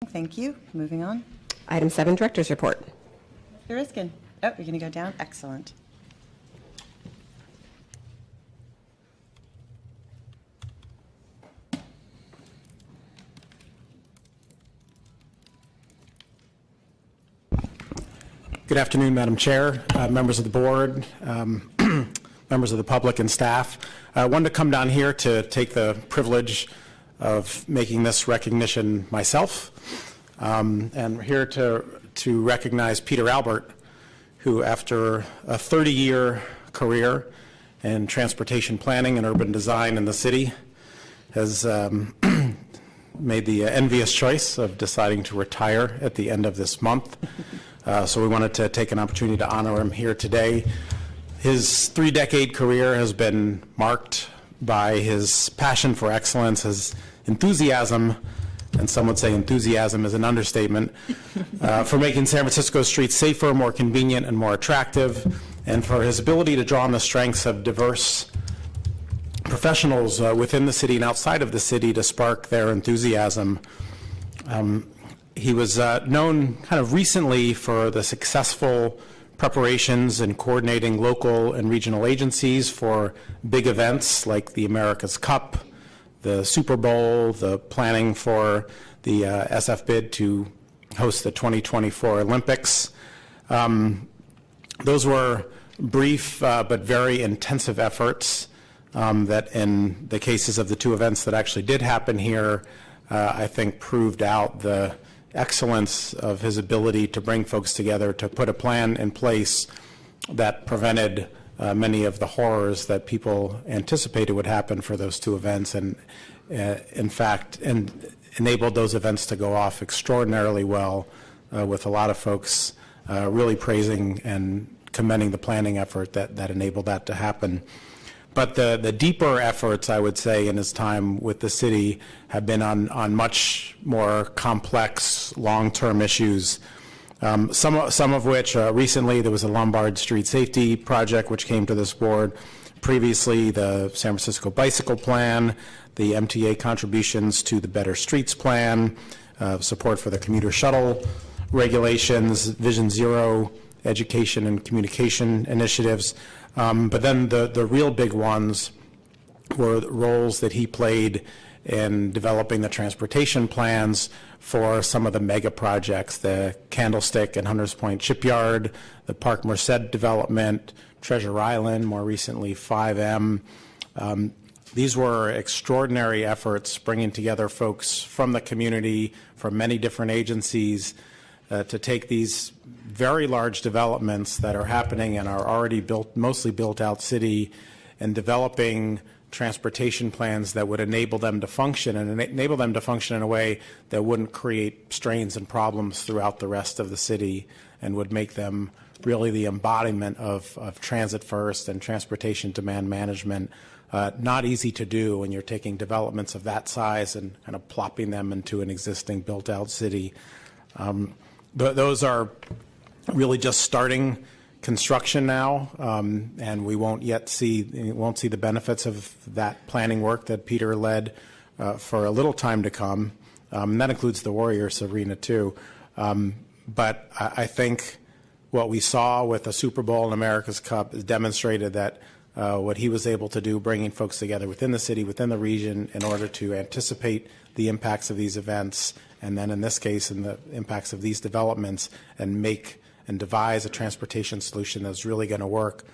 Thank you. Moving on. Item 7, Director's Report. Mr. Riskin. Oh, you're going to go down? Excellent. Good afternoon, Madam Chair, members of the board, members of the public and staff. I wanted to come down here to take the privilege of making this recognition myself. And we're here to recognize Peter Albert, who after a 30-year career in transportation planning and urban design in the city has made the envious choice of deciding to retire at the end of this month. So we wanted to take an opportunity to honor him here today. His 3-decade career has been marked by his passion for excellence, his enthusiasm, and some would say enthusiasm is an understatement, for making San Francisco streets safer, more convenient, and more attractive, and for his ability to draw on the strengths of diverse professionals within the city and outside of the city to spark their enthusiasm. He was known kind of recently for the successful preparations and coordinating local and regional agencies for big events like the America's Cup, the Super Bowl, the planning for the SF bid to host the 2024 Olympics. Those were brief but very intensive efforts that in the cases of the 2 events that actually did happen here, I think proved out the excellence of his ability to bring folks together, to put a plan in place that prevented many of the horrors that people anticipated would happen for those 2 events, and in fact enabled those events to go off extraordinarily well, with a lot of folks really praising and commending the planning effort that enabled that to happen. But the deeper efforts, I would say, in his time with the city have been on much more complex, long-term issues. Some of which, recently there was a Lombard Street Safety Project which came to this board. Previously, the San Francisco Bicycle Plan, the MTA contributions to the Better Streets Plan, support for the commuter shuttle regulations, Vision Zero education and communication initiatives. But then the real big ones were the roles that he played in developing the transportation plans for some of the mega projects, the Candlestick and Hunters Point Shipyard, the Park Merced development, Treasure Island, more recently 5M. These were extraordinary efforts bringing together folks from the community, from many different agencies, to take these very large developments that are happening in our already mostly built out city and developing transportation plans that would enable them to function and enable them to function in a way that wouldn't create strains and problems throughout the rest of the city and would make them really the embodiment of transit first and transportation demand management. Not easy to do when you're taking developments of that size and kind of plopping them into an existing built out city. Those are really just starting construction now, and we won't see the benefits of that planning work that Peter led for a little time to come. And that includes the Warriors Arena too. But I think what we saw with the Super Bowl and America's Cup has demonstrated that what he was able to do, bringing folks together within the city, within the region, in order to anticipate the impacts of these events, and then in this case, in the impacts of these developments, and make and devise a transportation solution that's really going to work.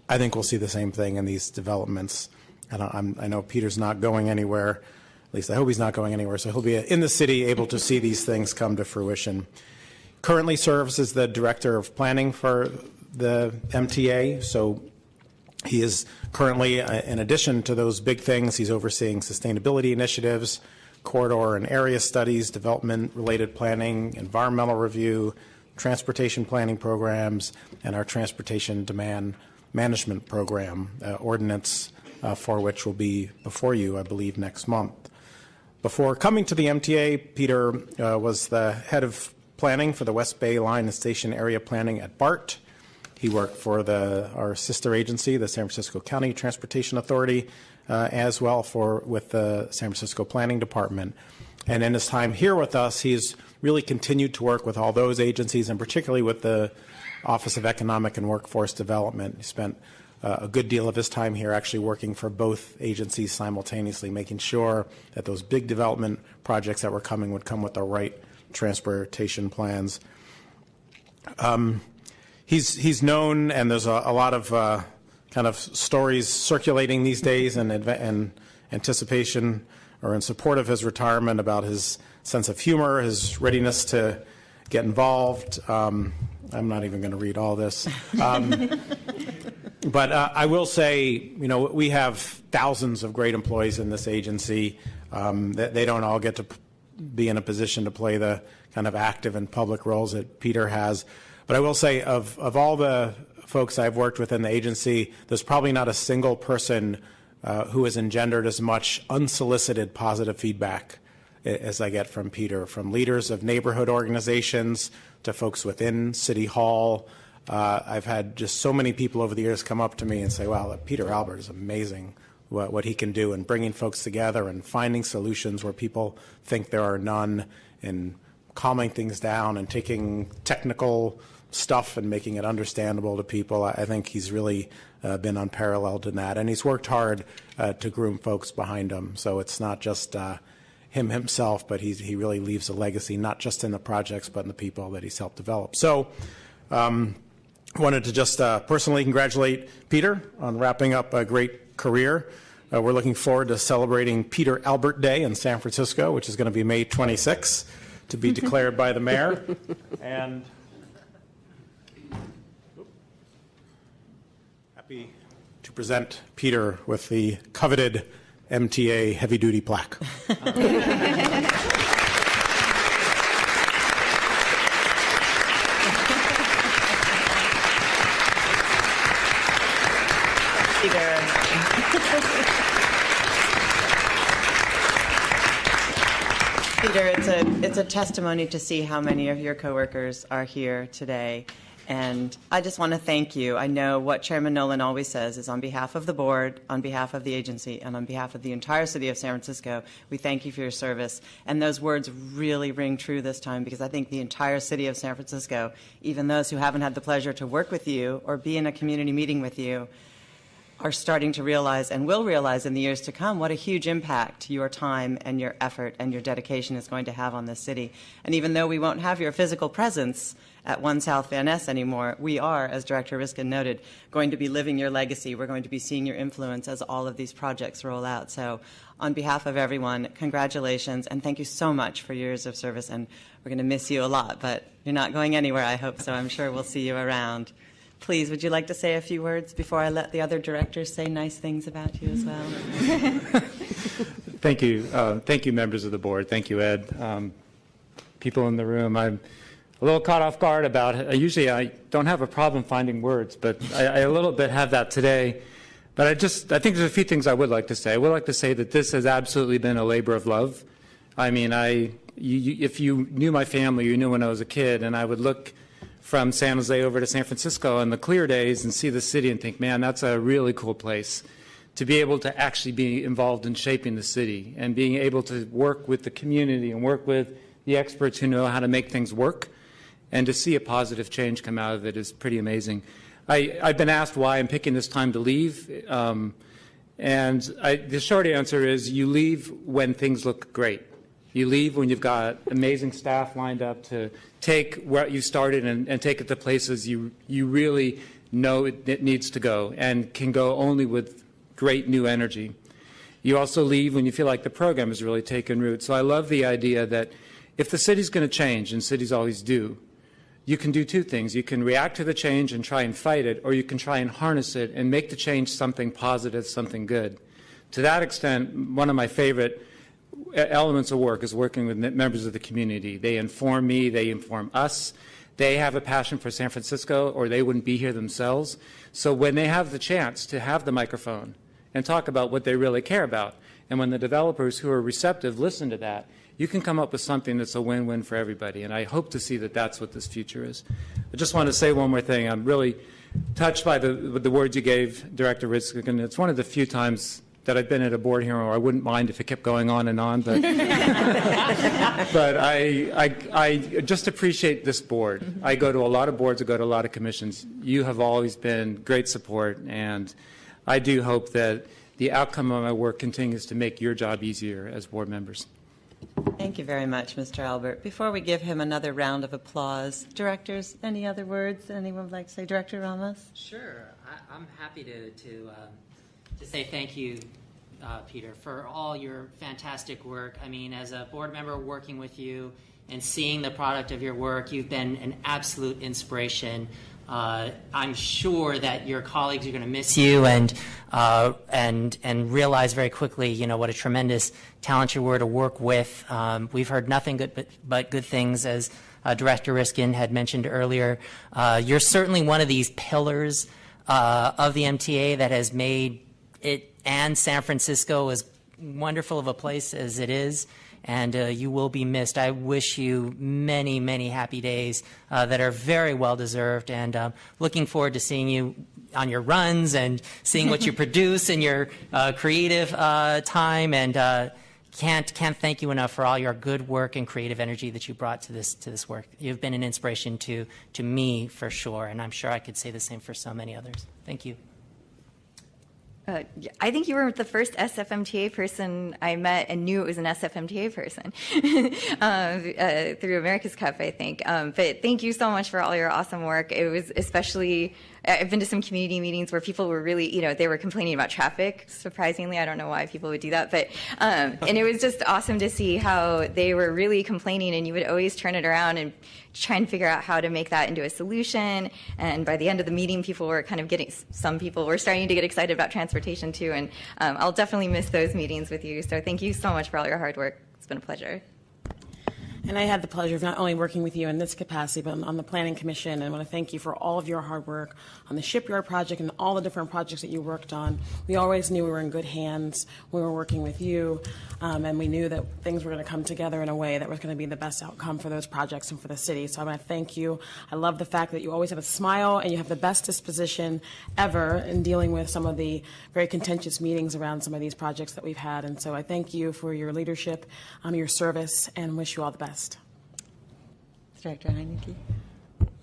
I think we'll see the same thing in these developments. And I know Peter's not going anywhere, at least I hope he's not going anywhere, so he'll be in the city able to see these things come to fruition. Currently serves as the Director of Planning for the MTA, so he is currently, in addition to those big things, he's overseeing sustainability initiatives, corridor and area studies, development-related planning, environmental review, transportation planning programs, and our transportation demand management program, ordinance for which will be before you, I believe, next month. Before coming to the MTA, Peter was the head of planning for the West Bay Line and Station Area Planning at BART. He worked for our sister agency, the San Francisco County Transportation Authority, as well with the San Francisco Planning Department. And in his time here with us, he's really continued to work with all those agencies, and particularly with the Office of Economic and Workforce Development. He spent a good deal of his time here actually working for both agencies simultaneously, making sure that those big development projects that were coming would come with the right transportation plans. He's known, and there's a lot of kind of stories circulating these days and anticipation or in support of his retirement about his sense of humor, his readiness to get involved. I'm not even going to read all this. But I will say, we have thousands of great employees in this agency. They don't all get to be in a position to play the kind of active and public roles that Peter has. But I will say, of all the folks I've worked with in the agency, there's probably not a single person who has engendered as much unsolicited positive feedback as I get from Peter, from leaders of neighborhood organizations to folks within City Hall. I've had just so many people over the years come up to me and say, wow, Peter Albert is amazing, what he can do in bringing folks together and finding solutions where people think there are none, and calming things down and taking technical stuff and making it understandable to people. I think he's really been unparalleled in that, and he's worked hard to groom folks behind him. So it's not just him himself, but he really leaves a legacy, not just in the projects, but in the people that he's helped develop. So I wanted to just personally congratulate Peter on wrapping up a great career. We're looking forward to celebrating Peter Albert Day in San Francisco, which is going to be May 26th, to be declared by the mayor. And happy to present Peter with the coveted MTA heavy-duty plaque. Peter, it's a testimony to see how many of your coworkers are here today. And I just want to thank you. I know what Chairman Nolan always says is, on behalf of the board, on behalf of the agency, and on behalf of the entire city of San Francisco, we thank you for your service. And those words really ring true this time, because I think the entire city of San Francisco, even those who haven't had the pleasure to work with you or be in a community meeting with you, are starting to realize, and will realize in the years to come, what a huge impact your time and your effort and your dedication is going to have on this city. And even though we won't have your physical presence at 1 South Van Ness anymore, we are, as Director Riskin noted, going to be living your legacy. We're going to be seeing your influence as all of these projects roll out. So on behalf of everyone, congratulations, and thank you so much for years of service. And we're going to miss you a lot, but you're not going anywhere, I hope, so I'm sure we'll see you around. Please, would you like to say a few words before I let the other directors say nice things about you as well? Thank you. Thank you, members of the board. Thank you, Ed. People in the room, I'm a little caught off guard about it. Usually I don't have a problem finding words, but I a little bit have that today. But I think there's a few things I would like to say. I would like to say that this has absolutely been a labor of love. I mean, if you knew my family, you knew when I was a kid, and I would look from San Jose over to San Francisco on the clear days and see the city and think, man, that's a really cool place. To be able to actually be involved in shaping the city and being able to work with the community and work with the experts who know how to make things work, and to see a positive change come out of it is pretty amazing. I've been asked why I'm picking this time to leave, and the short answer is you leave when things look great. You leave when you've got amazing staff lined up to take what you started and take it to places you really know it needs to go, and can go only with great new energy. You also leave when you feel like the program has really taken root. So I love the idea that if the city's going to change, and cities always do, you can do two things. You can react to the change and try and fight it, or you can try and harness it and make the change something positive, something good. To that extent, one of my favorite elements of work is working with members of the community. They inform me, they inform us. They have a passion for San Francisco, or they wouldn't be here themselves. So when they have the chance to have the microphone and talk about what they really care about, and when the developers who are receptive listen to that, you can come up with something that's a win-win for everybody. And I hope to see that that's what this future is. I just want to say one more thing. I'm really touched by the words you gave, Director Riskin. It's one of the few times that I've been at a board here, or I wouldn't mind if it kept going on and on, but, but I just appreciate this board. I go to a lot of boards, I go to a lot of commissions. You have always been great support, and I do hope that the outcome of my work continues to make your job easier as board members. Thank you very much, Mr. Albert. Before we give him another round of applause, directors, any other words anyone would like to say? Director Ramos? Sure. I'm happy to say thank you, Peter, for all your fantastic work. I mean, as a board member working with you and seeing the product of your work, you've been an absolute inspiration. I'm sure that your colleagues are going to miss you and realize very quickly, you know, what a tremendous talent you were to work with. We've heard nothing but good things, as Director Riskin had mentioned earlier. You're certainly one of these pillars of the MTA that has made it and San Francisco as wonderful of a place as it is. And you will be missed. I wish you many, many happy days that are very well deserved, and looking forward to seeing you on your runs and seeing what you produce in your creative time. And can't thank you enough for all your good work and creative energy that you brought to this work. You've been an inspiration to me for sure, and I'm sure I could say the same for so many others. Thank you. I think you were the first SFMTA person I met and knew it was an SFMTA person through America's Cup, I think. But thank you so much for all your awesome work. It was especially, I've been to some community meetings where people were really, you know, they were complaining about traffic, surprisingly. I don't know why people would do that. But and it was just awesome to see how they were really complaining, and you would always turn it around and try and figure out how to make that into a solution. And by the end of the meeting, people were kind of some people were starting to get excited about transportation too. And I'll definitely miss those meetings with you. So thank you so much for all your hard work. It's been a pleasure. And I had the pleasure of not only working with you in this capacity, but on the Planning Commission. And I want to thank you for all of your hard work on the shipyard project and all the different projects that you worked on. We always knew we were in good hands when we were working with you, and we knew that things were going to come together in a way that was going to be the best outcome for those projects and for the city. So I want to thank you. I love the fact that you always have a smile and you have the best disposition ever in dealing with some of the very contentious meetings around some of these projects that we've had. And so I thank you for your leadership, your service, and wish you all the best. Director Heineke?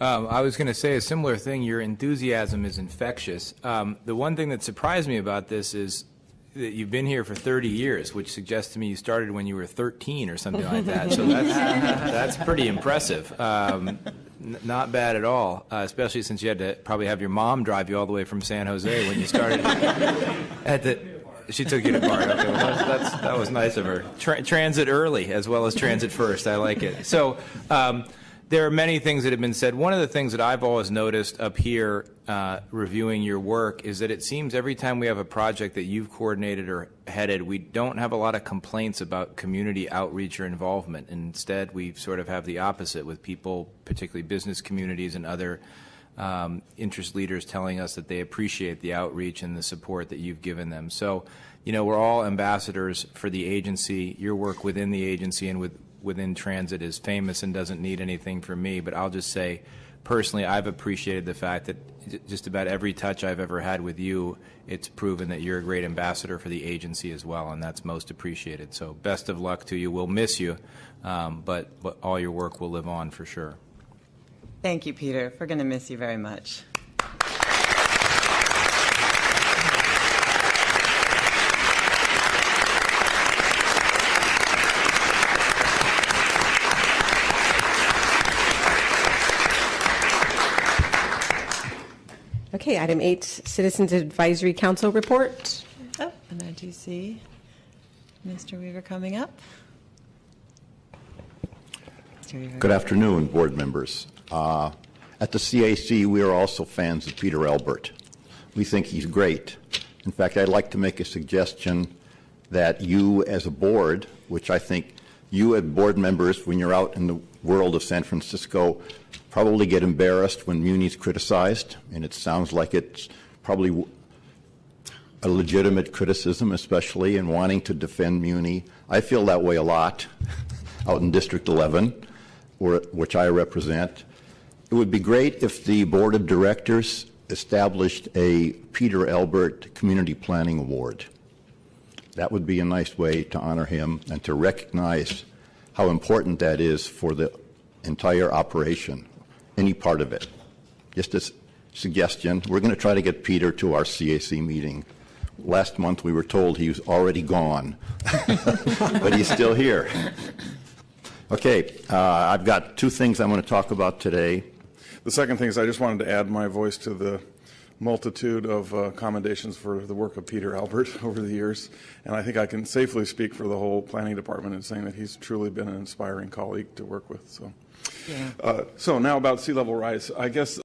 I was going to say a similar thing. Your enthusiasm is infectious. The one thing that surprised me about this is that you've been here for 30 years, which suggests to me you started when you were 13 or something like that. So that's pretty impressive. Not bad at all, especially since you had to probably have your mom drive you all the way from San Jose when you started at the... She took you to BART. Okay, well, that was nice of her. Transit early as well as transit first. I like it. So there are many things that have been said. One of the things that I've always noticed up here reviewing your work is that it seems every time we have a project that you've coordinated or headed, we don't have a lot of complaints about community outreach or involvement. Instead, we sort of have the opposite with people, particularly business communities and other interest leaders telling us that they appreciate the outreach and the support that you've given them. So, you know, we're all ambassadors for the agency. Your work within the agency and within transit is famous and doesn't need anything from me, but I'll just say, personally, I've appreciated the fact that just about every touch I've ever had with you, it's proven that you're a great ambassador for the agency as well, and that's most appreciated. So best of luck to you. We'll miss you, but all your work will live on for sure. Thank you, Peter. We're going to miss you very much. Okay, item 8, Citizens Advisory Council report. Oh, and I do see Mr. Weaver coming up. Mr. Weaver. Good afternoon, board members. At the CAC, we are also fans of Peter Albert. We think he's great. In fact, I'd like to make a suggestion that you as a board, which I think you as board members, when you're out in the world of San Francisco, probably get embarrassed when Muni's criticized, and it sounds like it's probably a legitimate criticism, especially in wanting to defend Muni. I feel that way a lot out in District 11, which I represent. It would be great if the Board of Directors established a Peter Albert Community Planning Award. That would be a nice way to honor him and to recognize how important that is for the entire operation, any part of it. Just a suggestion. We're going to try to get Peter to our CAC meeting. Last month we were told he was already gone, but he's still here. Okay, I've got two things I'm going to talk about today. The second thing is I just wanted to add my voice to the multitude of commendations for the work of Peter Albert over the years, and I think I can safely speak for the whole planning department in saying that he's truly been an inspiring colleague to work with. So, so now about sea level rise, I guess